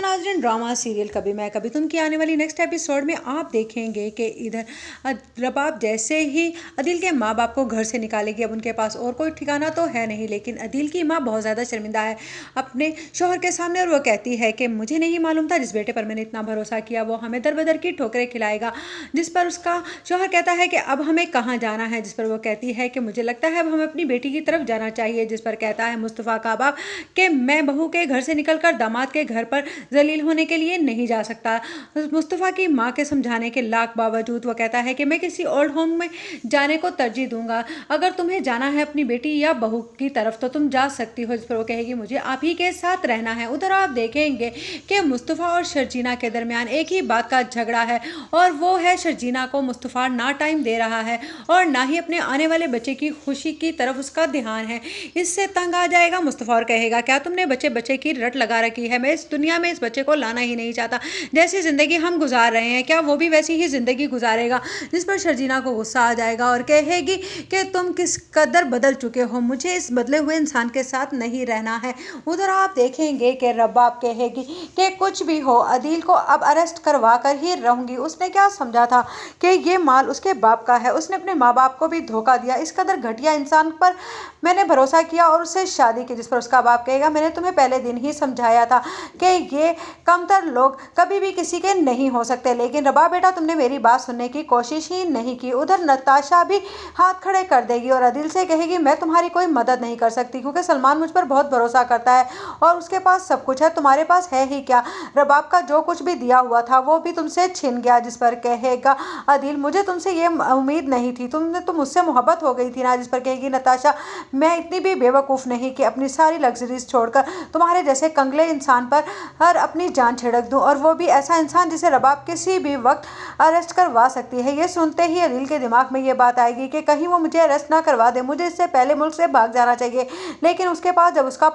हाँ नाज़रीन, drama serial कभी मैं कभी तुम की आने वाली नेक्स्ट एपिसोड में आप देखेंगे कि इधर रबाब जैसे ही अदील के माँ बाप को घर से निकालेगी। अब उनके पास और कोई ठिकाना तो है नहीं, लेकिन अदील की माँ बहुत ज़्यादा शर्मिंदा है अपने शोहर के सामने, और वो कहती है कि मुझे नहीं मालूम था जिस बेटे पर मैंने इतना भरोसा किया वो हमें दर बदर की ठोकरें खिलाएगा। जिस पर उसका शोहर कहता है कि अब हमें कहाँ जाना है, जिस पर वो कहती है कि मुझे लगता है अब हमें अपनी बेटी की तरफ जाना चाहिए। जिस पर कहता है मुस्तफ़ा का बाप कि मैं बहू के घर से निकलकर दामाद के घर पर जलील होने के लिए नहीं जा सकता। मुस्तफ़ा की माँ के समझाने के लाख बावजूद वो कहता है कि मैं किसी ओल्ड होम में जाने को तरजीह दूंगा, अगर तुम्हें जाना है अपनी बेटी या बहू की तरफ तो तुम जा सकती हो। जिस पर वो कहेगी मुझे आप ही के साथ रहना है। उधर आप देखेंगे कि मुस्तफ़ा और शर्जीना के दरमियान एक ही बात का झगड़ा है, और वो है शर्जीना को मुस्तफ़ा ना टाइम दे रहा है और ना ही अपने आने वाले बच्चे की खुशी की तरफ उसका ध्यान है। इससे तंग आ जाएगा मुस्तफ़ा और कहेगा क्या तुमने बच्चे बच्चे की रट लगा रखी है, मैं इस दुनिया में इस बच्चे को लाना ही नहीं चाहता। जैसी ज़िंदगी हम गुजार रहे हैं क्या वो भी वैसी ही ज़िंदगी गुजारेगा। जिस पर शर्जीना को गुस्सा आ जाएगा और कहेगी कि तुम किस कदर बदल चुके हो, मुझे इस बदले हुए इंसान के साथ नहीं रहना है। उधर आप देखेंगे कि रबाब कहेगी कि कुछ भी हो अदील को अब अरेस्ट करवा कर ही रहूंगी। उसने क्या समझा था कि ये माल उसके बाप का है, उसने अपने माँ बाप को भी धोखा दिया, इस कदर घटिया इंसान पर मैंने भरोसा किया और उससे शादी की। जिस पर उसका बाप कहेगा मैंने तुम्हें पहले दिन ही समझाया था कि ये कमतर लोग कभी भी किसी के नहीं हो सकते, लेकिन रबाब बेटा तुमने मेरी बात सुनने की कोशिश ही नहीं की। उधर नताशा भी हाथ खड़े कर देगी और अदील से कहेगी मैं तुम्हारी कोई मदद नहीं कर सकती क्योंकि सलमान मुझ पर बहुत भरोसा करता है और उसके पास सब कुछ है, तुम्हारे पास है ही क्या। रबाब का जो कुछ भी दिया हुआ था वो भी तुमसे छिन गया। जिस पर कहेगा अदील मुझे तुमसे ये उम्मीद नहीं थी, तुम मुझसे मोहब्बत हो गई थी ना। जिस पर कहेगी नताशा मैं इतनी भी बेवकूफ़ नहीं कि अपनी सारी लग्जरीज छोड़कर तुम्हारे जैसे कंगले इंसान पर हर अपनी जान छिड़क दूं, और वो भी ऐसा इंसान जिसे रबाब किसी भी वक्त अरेस्ट करवा सकती है। ये सुनते ही अदील के दिमाग में ये बात आएगी कि कहीं वो मुझे अरेस्ट ना करवा दे, मुझे इससे पहले मुल्क से भाग जाना चाहिए। लेकिन उसके पास जब उसका